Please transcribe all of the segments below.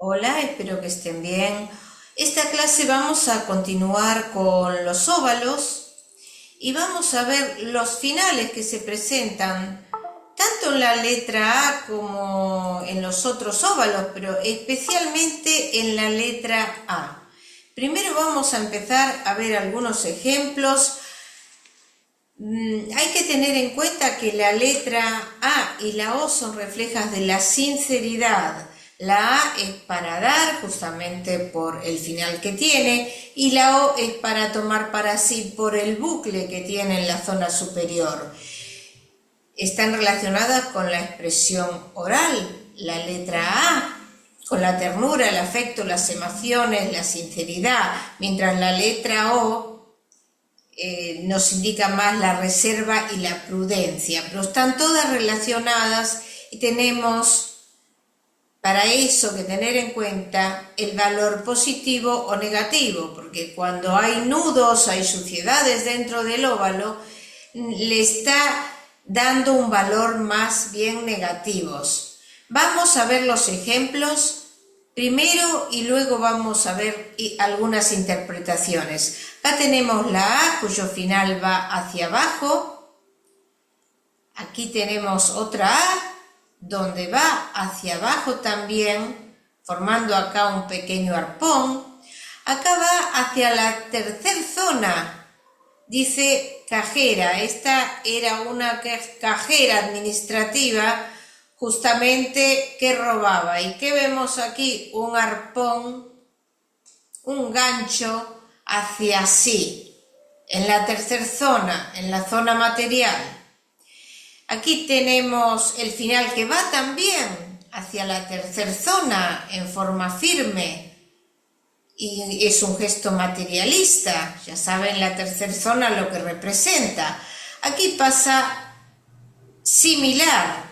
Hola, espero que estén bien. Esta clase vamos a continuar con los óvalos y vamos a ver los finales que se presentan tanto en la letra A como en los otros óvalos, pero especialmente en la letra A. Primero vamos a empezar a ver algunos ejemplos. Hay que tener en cuenta que la letra A y la O son reflejas de la sinceridad. La A es para dar, justamente por el final que tiene, y la O es para tomar para sí por el bucle que tiene en la zona superior. Están relacionadas con la expresión oral, la letra A, con la ternura, el afecto, las emociones, la sinceridad, mientras la letra O nos indica más la reserva y la prudencia, pero están todas relacionadas y tenemos para eso que tener en cuenta el valor positivo o negativo, porque cuando hay nudos, hay suciedades dentro del óvalo, le está dando un valor más bien negativos. Vamos a ver los ejemplos primero y luego vamos a ver algunas interpretaciones. Acá tenemos la A, cuyo final va hacia abajo. Aquí tenemos otra A, donde va hacia abajo también, formando acá un pequeño arpón. Acá va hacia la tercera zona, dice cajera. Esta era una cajera administrativa justamente que robaba. ¿Y qué vemos aquí? Un arpón, un gancho hacia sí, en la tercera zona, en la zona material. Aquí tenemos el final que va también hacia la tercera zona en forma firme y es un gesto materialista. Ya saben la tercera zona lo que representa. Aquí pasa similar.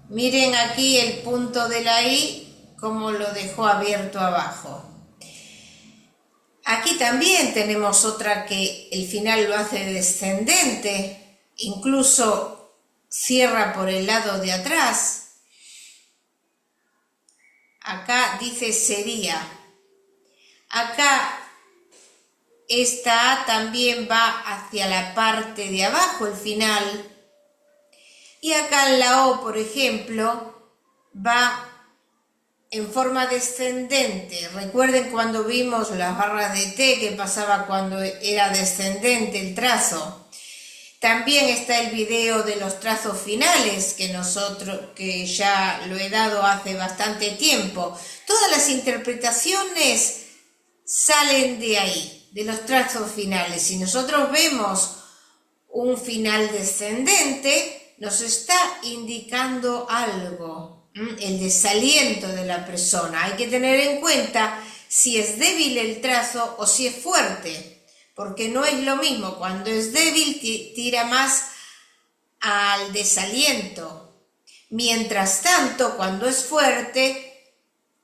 Miren aquí el punto de la I como lo dejó abierto abajo. Aquí también tenemos otra que el final lo hace descendente, incluso cierra por el lado de atrás. Acá dice sería. Acá esta A también va hacia la parte de abajo, el final. Y acá en la O, por ejemplo, va en forma descendente. Recuerden cuando vimos las barras de T que pasaba cuando era descendente el trazo. También está el video de los trazos finales que ya lo he dado hace bastante tiempo. Todas las interpretaciones salen de ahí, de los trazos finales. Si nosotros vemos un final descendente, nos está indicando algo, el desaliento de la persona. Hay que tener en cuenta si es débil el trazo o si es fuerte, porque no es lo mismo. Cuando es débil tira más al desaliento, mientras tanto cuando es fuerte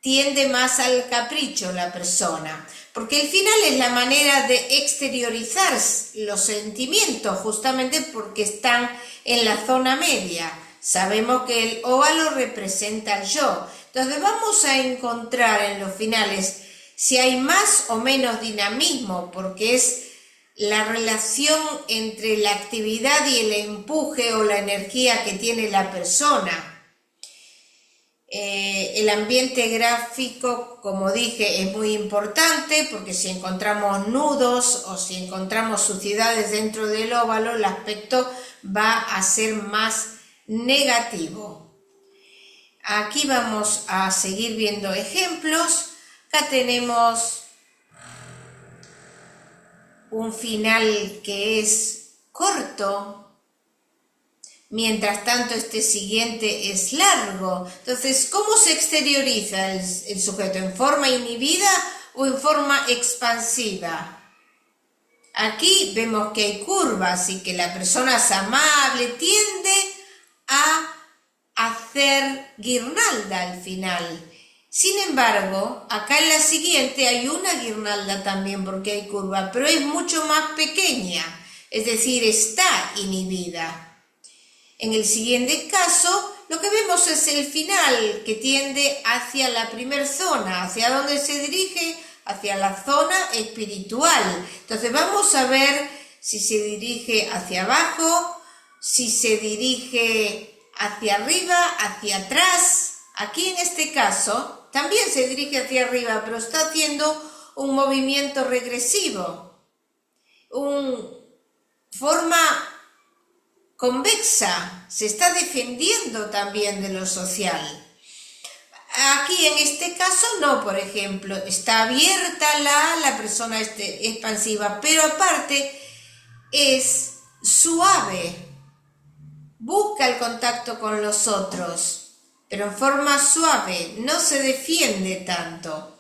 tiende más al capricho la persona, porque el final es la manera de exteriorizar los sentimientos, justamente porque están en la zona media. Sabemos que el óvalo representa el yo, entonces vamos a encontrar en los finales si hay más o menos dinamismo, porque es la relación entre la actividad y el empuje o la energía que tiene la persona. El ambiente gráfico, como dije, es muy importante porque si encontramos nudos o si encontramos suciedades dentro del óvalo, el aspecto va a ser más negativo. Aquí vamos a seguir viendo ejemplos. Acá tenemos un final que es corto, mientras tanto este siguiente es largo. Entonces, ¿cómo se exterioriza el sujeto? ¿En forma inhibida o en forma expansiva? Aquí vemos que hay curvas y que la persona es amable, tiende a hacer guirnalda al final. Sin embargo, acá en la siguiente hay una guirnalda también porque hay curva, pero es mucho más pequeña, es decir, está inhibida. En el siguiente caso lo que vemos es el final que tiende hacia la primer zona, hacia donde se dirige, hacia la zona espiritual. Entonces vamos a ver si se dirige hacia abajo, si se dirige hacia arriba, hacia atrás. Aquí en este caso también se dirige hacia arriba, pero está haciendo un movimiento regresivo, forma convexa, se está defendiendo también de lo social. Aquí en este caso no, por ejemplo, está abierta la persona expansiva, pero aparte es suave, busca el contacto con los otros, pero en forma suave, no se defiende tanto.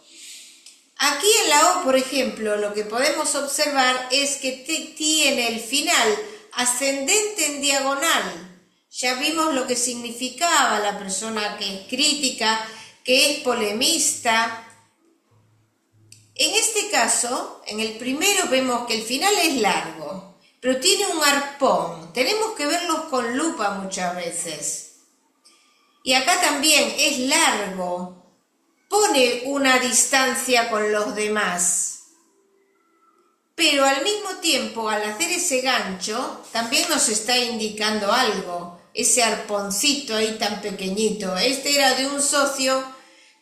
Aquí en la O, por ejemplo, lo que podemos observar es que tiene el final ascendente en diagonal. Ya vimos lo que significaba la persona que es crítica, que es polemista. En este caso, en el primero vemos que el final es largo, pero tiene un arpón. Tenemos que verlos con lupa muchas veces. Y acá también es largo, pone una distancia con los demás. Pero al mismo tiempo, al hacer ese gancho, también nos está indicando algo, ese arponcito ahí tan pequeñito. Este era de un socio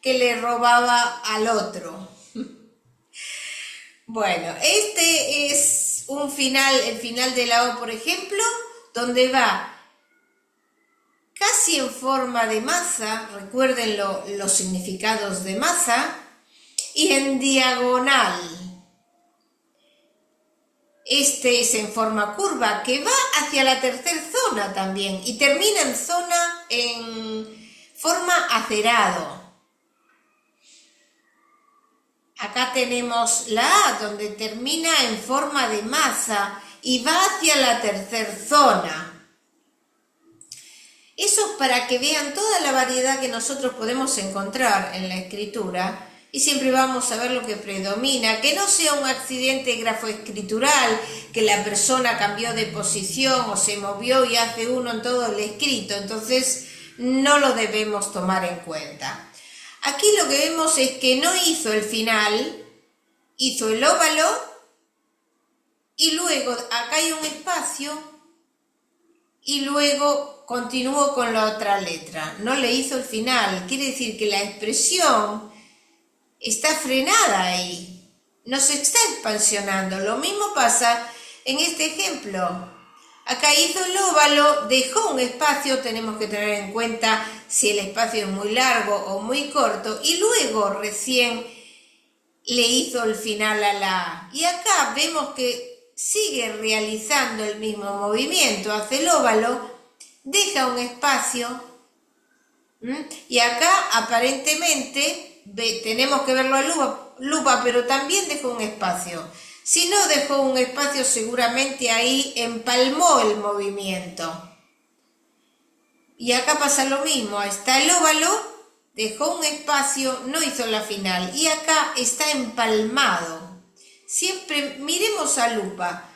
que le robaba al otro. Bueno, este es el final de la O, por ejemplo, donde va casi en forma de maza, recuerden los significados de maza, y en diagonal. Este es en forma curva, que va hacia la tercera zona también, y termina en forma acerado. Acá tenemos la A, donde termina en forma de maza y va hacia la tercera zona. Eso es para que vean toda la variedad que nosotros podemos encontrar en la escritura, y siempre vamos a ver lo que predomina, que no sea un accidente grafoescritural, que la persona cambió de posición o se movió y hace uno en todo el escrito, entonces no lo debemos tomar en cuenta. Aquí lo que vemos es que no hizo el final, hizo el óvalo y luego acá hay un espacio y luego continuó con la otra letra. No le hizo el final, quiere decir que la expresión está frenada ahí, no se está expansionando. Lo mismo pasa en este ejemplo. Acá hizo el óvalo, dejó un espacio, tenemos que tener en cuenta si el espacio es muy largo o muy corto, y luego recién le hizo el final a la A. Y acá vemos que sigue realizando el mismo movimiento, hace el óvalo, deja un espacio, y acá aparentemente tenemos que verlo a lupa, pero también dejó un espacio. Si no dejó un espacio, seguramente ahí empalmó el movimiento. Y acá pasa lo mismo, está el óvalo, dejó un espacio, no hizo la final, y acá está empalmado. Siempre miremos a lupa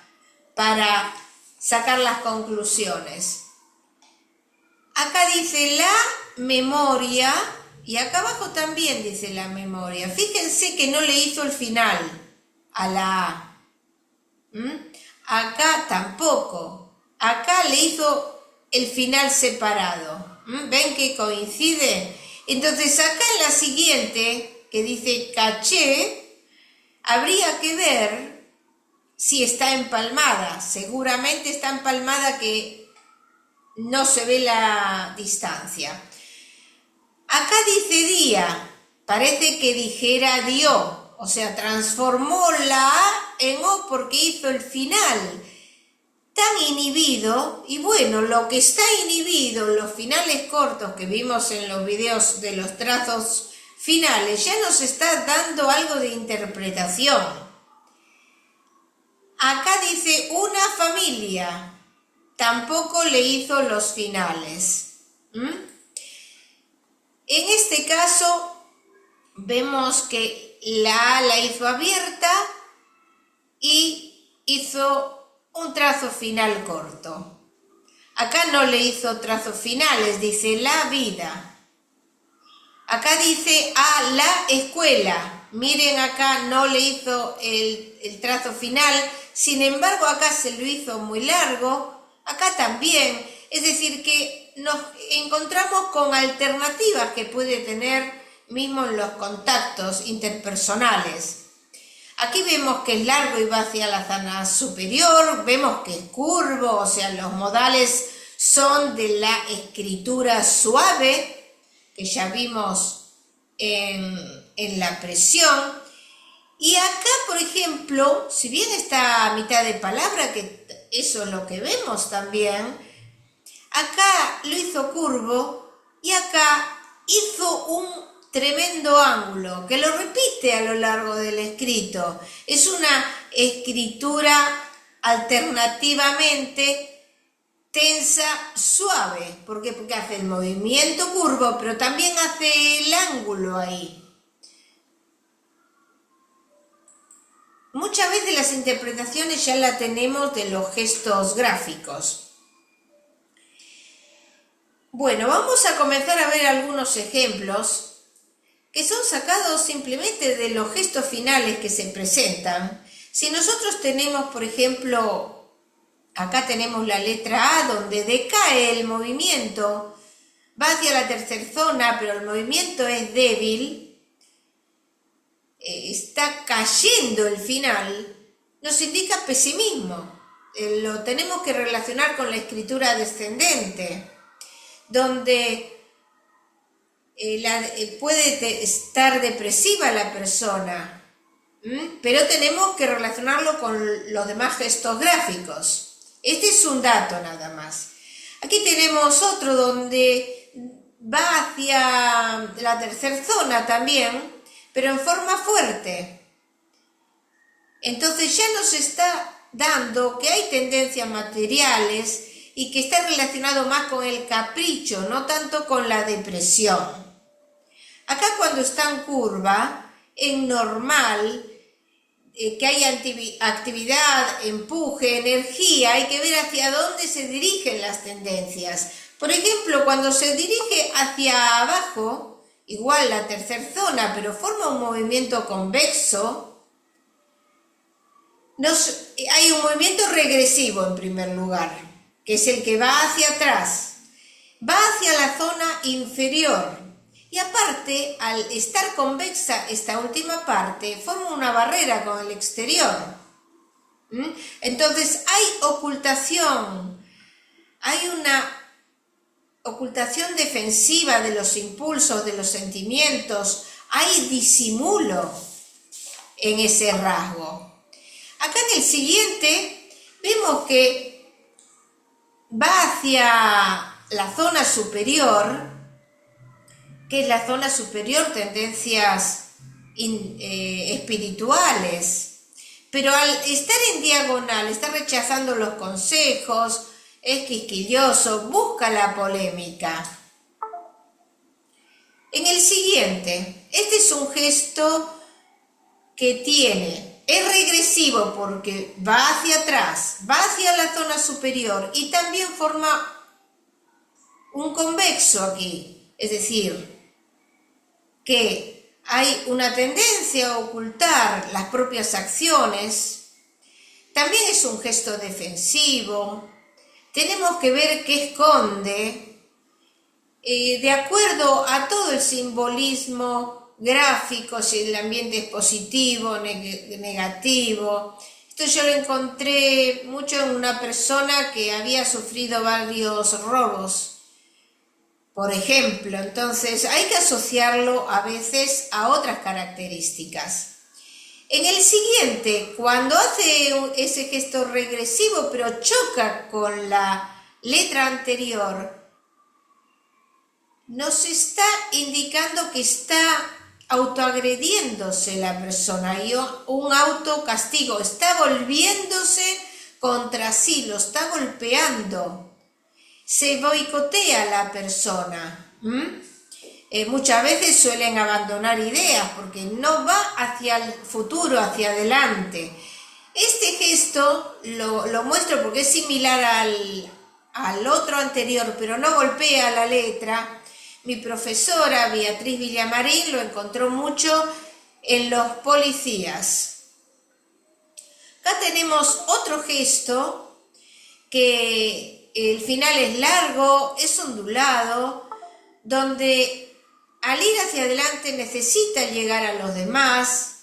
para sacar las conclusiones. Acá dice la memoria, y acá abajo también dice la memoria. Fíjense que no le hizo el final a la A. Acá tampoco. Acá le hizo el final separado. ¿Ven que coincide? Entonces acá en la siguiente, que dice caché, habría que ver si está empalmada. Seguramente está empalmada, que no se ve la distancia. Acá dice día, parece que dijera dio, o sea, transformó la A en O porque hizo el final tan inhibido. Y bueno, lo que está inhibido, los finales cortos que vimos en los videos de los trazos finales, ya nos está dando algo de interpretación. Acá dice una familia, tampoco le hizo los finales. En este caso vemos que la A la hizo abierta y hizo un trazo final corto. Acá no le hizo trazos finales, dice la vida. Acá dice a la escuela. Miren, acá no le hizo el trazo final, sin embargo acá se lo hizo muy largo, acá también. Es decir, que nos encontramos con alternativas que puede tener mismo en los contactos interpersonales. Aquí vemos que es largo y va hacia la zona superior, vemos que es curvo, o sea, los modales son de la escritura suave, que ya vimos en la presión. Y acá, por ejemplo, si bien está a mitad de palabra, que eso es lo que vemos también, acá lo hizo curvo y acá hizo un tremendo ángulo, que lo repite a lo largo del escrito. Es una escritura alternativamente tensa, suave. ¿Por qué? Porque hace el movimiento curvo, pero también hace el ángulo ahí. Muchas veces las interpretaciones ya las tenemos de los gestos gráficos. Bueno, vamos a comenzar a ver algunos ejemplos que son sacados simplemente de los gestos finales que se presentan. Si nosotros tenemos, por ejemplo, acá tenemos la letra A, donde decae el movimiento, va hacia la tercera zona, pero el movimiento es débil, está cayendo el final, nos indica pesimismo. Lo tenemos que relacionar con la escritura descendente, donde puede estar depresiva la persona, pero tenemos que relacionarlo con los demás gestos gráficos. Este es un dato nada más. Aquí tenemos otro donde va hacia la tercera zona también, pero en forma fuerte. Entonces ya nos está dando que hay tendencias materiales y que está relacionado más con el capricho, no tanto con la depresión. Acá cuando está en curva, es normal que haya actividad, empuje, energía, hay que ver hacia dónde se dirigen las tendencias. Por ejemplo, cuando se dirige hacia abajo, igual la tercera zona, pero forma un movimiento convexo, hay un movimiento regresivo en primer lugar, que es el que va hacia atrás, va hacia la zona inferior. Y aparte, al estar convexa esta última parte, forma una barrera con el exterior. Entonces hay ocultación, hay una ocultación defensiva de los impulsos, de los sentimientos, hay disimulo en ese rasgo. Acá en el siguiente vemos que va hacia la zona superior, que es la zona superior, tendencias espirituales, pero al estar en diagonal, está rechazando los consejos, es quisquilloso, busca la polémica. En el siguiente, este es un gesto que es regresivo porque va hacia atrás, va hacia la zona superior y también forma un convexo aquí, es decir, que hay una tendencia a ocultar las propias acciones. También es un gesto defensivo. Tenemos que ver qué esconde, de acuerdo a todo el simbolismo gráfico, si el ambiente es positivo, negativo. Esto yo lo encontré mucho en una persona que había sufrido varios robos, por ejemplo. Entonces hay que asociarlo a veces a otras características. En el siguiente, cuando hace ese gesto regresivo pero choca con la letra anterior, nos está indicando que está autoagrediéndose la persona y un autocastigo, está volviéndose contra sí, lo está golpeando. Se boicotea a la persona. Muchas veces suelen abandonar ideas porque no va hacia el futuro, hacia adelante. Este gesto lo muestro porque es similar al otro anterior, pero no golpea la letra, mi profesora Beatriz Villamarín lo encontró mucho en los policías. Acá tenemos otro gesto que el final es largo, es ondulado, donde al ir hacia adelante necesita llegar a los demás.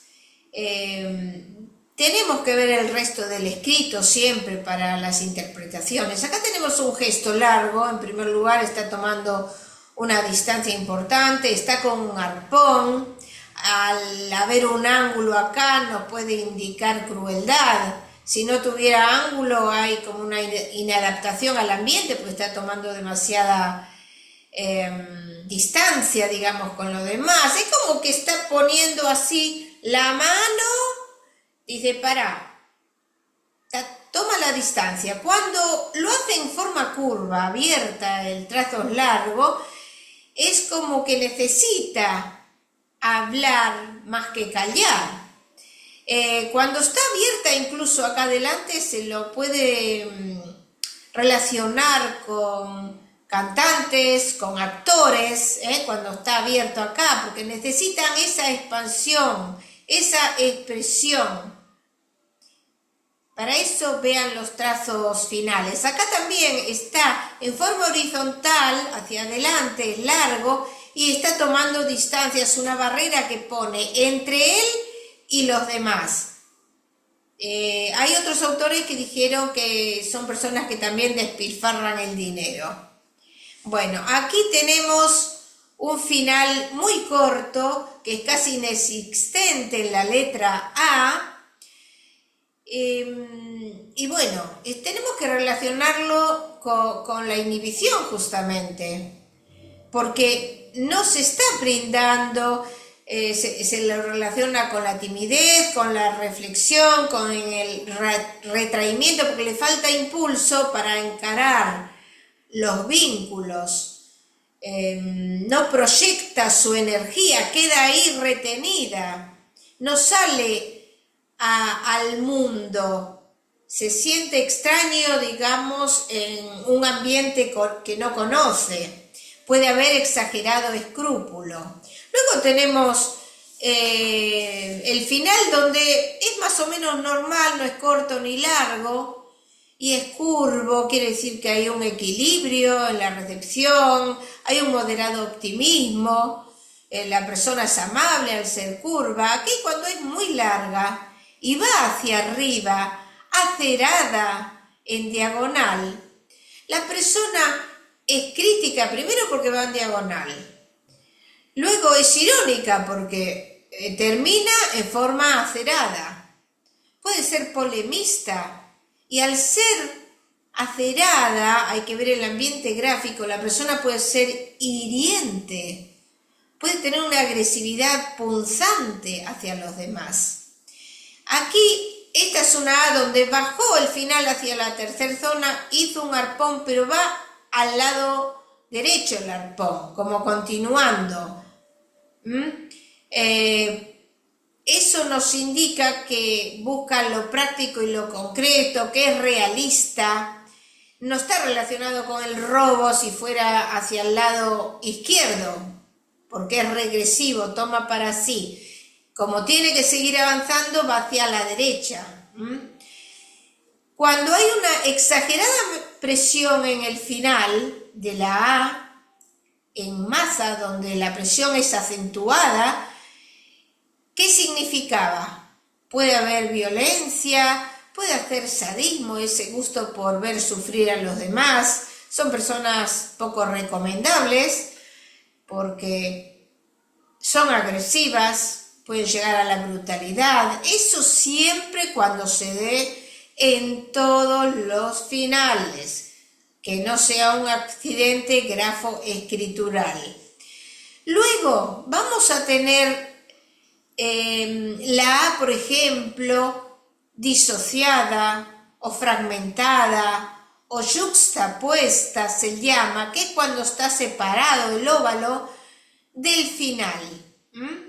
Tenemos que ver el resto del escrito siempre para las interpretaciones. Acá tenemos un gesto largo, en primer lugar está tomando una distancia importante, está con un arpón. Al haber un ángulo acá nos puede indicar crueldad. Si no tuviera ángulo hay como una inadaptación al ambiente porque está tomando demasiada distancia, digamos, con lo demás. Es como que está poniendo así la mano, dice, para, toma la distancia. Cuando lo hace en forma curva, abierta, el trazo es largo, es como que necesita hablar más que callar. Cuando está abierta, incluso acá adelante, se lo puede relacionar con cantantes, con actores, cuando está abierto acá, porque necesitan esa expansión, esa expresión. Para eso vean los trazos finales. Acá también está en forma horizontal, hacia adelante, es largo, y está tomando distancias, una barrera que pone entre él y los demás. Hay otros autores que dijeron que son personas que también despilfarran el dinero. Bueno, aquí tenemos un final muy corto, que es casi inexistente en la letra A. Y bueno, tenemos que relacionarlo con la inhibición justamente, porque no se está brindando, se lo relaciona con la timidez, con la reflexión, con el retraimiento, porque le falta impulso para encarar los vínculos, no proyecta su energía, queda ahí retenida, no sale al mundo, se siente extraño, digamos, en un ambiente que no conoce, puede haber exagerado escrúpulo. Luego tenemos el final, donde es más o menos normal, no es corto ni largo, y es curvo, quiere decir que hay un equilibrio en la recepción, hay un moderado optimismo, la persona es amable al ser curva. Aquí cuando es muy larga y va hacia arriba, acerada en diagonal, la persona es crítica primero porque va en diagonal, luego es irónica porque termina en forma acerada, puede ser polemista, y al ser acerada, hay que ver el ambiente gráfico, la persona puede ser hiriente, puede tener una agresividad punzante hacia los demás. Aquí, esta es una A donde bajó el final hacia la tercera zona, hizo un arpón, pero va al lado derecho el arpón, como continuando. Eso nos indica que busca lo práctico y lo concreto, que es realista. No está relacionado con el robo si fuera hacia el lado izquierdo, porque es regresivo, toma para sí. Como tiene que seguir avanzando, va hacia la derecha. Cuando hay una exagerada presión en el final de la A, en masa, donde la presión es acentuada, ¿qué significaba? Puede haber violencia, puede haber sadismo, ese gusto por ver sufrir a los demás. Son personas poco recomendables porque son agresivas, pueden llegar a la brutalidad. Eso siempre cuando se dé en todos los finales, que no sea un accidente grafo-escritural. Luego vamos a tener la A, por ejemplo, disociada o fragmentada o yuxtapuesta, se llama, que es cuando está separado el óvalo del final.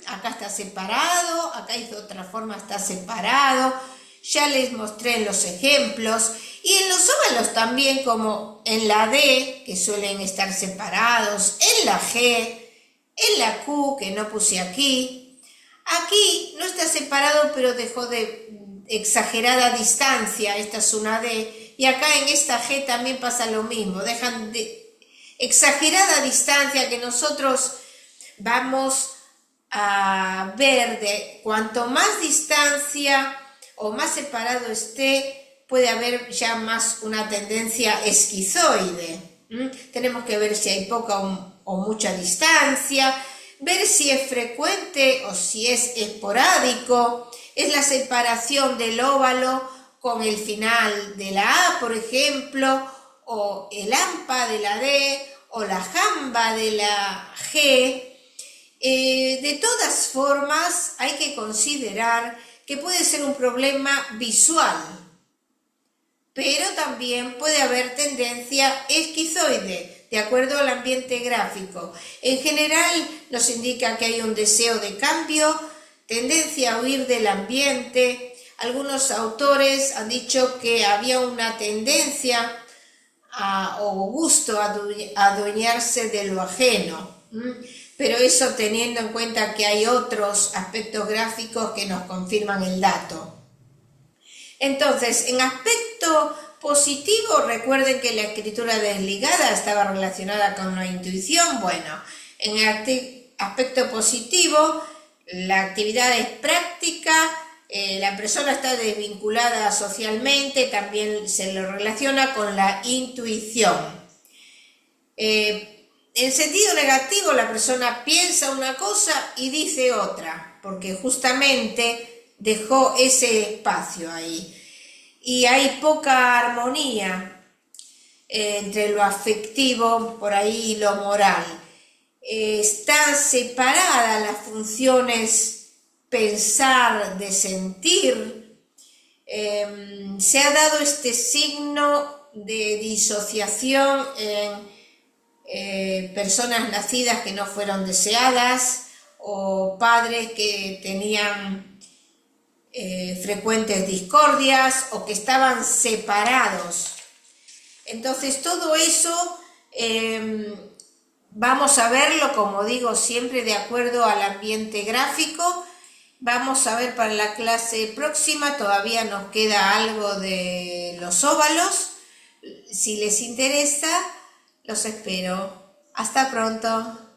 Acá está separado, acá de otra forma está separado, ya les mostré en los ejemplos, y Y en los óvalos también, como en la D, que suelen estar separados, en la G, en la Q, que no puse aquí. Aquí no está separado, pero dejó de exagerada distancia, esta es una D, y acá en esta G también pasa lo mismo, dejan de exagerada distancia que nosotros vamos a ver de cuanto más distancia o más separado esté, puede haber ya más una tendencia esquizoide. Tenemos que ver si hay poca o mucha distancia, ver si es frecuente o si es esporádico, es la separación del óvalo con el final de la A, por ejemplo, o el AMPA de la D, o la JAMBA de la G. De todas formas, hay que considerar que puede ser un problema visual, pero también puede haber tendencia esquizoide, de acuerdo al ambiente gráfico. En general nos indica que hay un deseo de cambio, tendencia a huir del ambiente. Algunos autores han dicho que había una tendencia o gusto a adueñarse de lo ajeno, pero eso teniendo en cuenta que hay otros aspectos gráficos que nos confirman el dato. Entonces, en aspecto positivo, recuerden que la escritura desligada estaba relacionada con la intuición. Bueno, en el aspecto positivo, la actividad es práctica, la persona está desvinculada socialmente, también se lo relaciona con la intuición. En sentido negativo, la persona piensa una cosa y dice otra, porque justamente dejó ese espacio ahí. Y hay poca armonía entre lo afectivo, por ahí, y lo moral. Están separadas las funciones pensar de sentir. Se ha dado este signo de disociación en personas nacidas que no fueron deseadas o padres que tenían frecuentes discordias o que estaban separados. Entonces todo eso vamos a verlo, como digo siempre, de acuerdo al ambiente gráfico. Vamos a ver para la clase próxima, todavía nos queda algo de los óvalos. Si les interesa, los espero. Hasta pronto.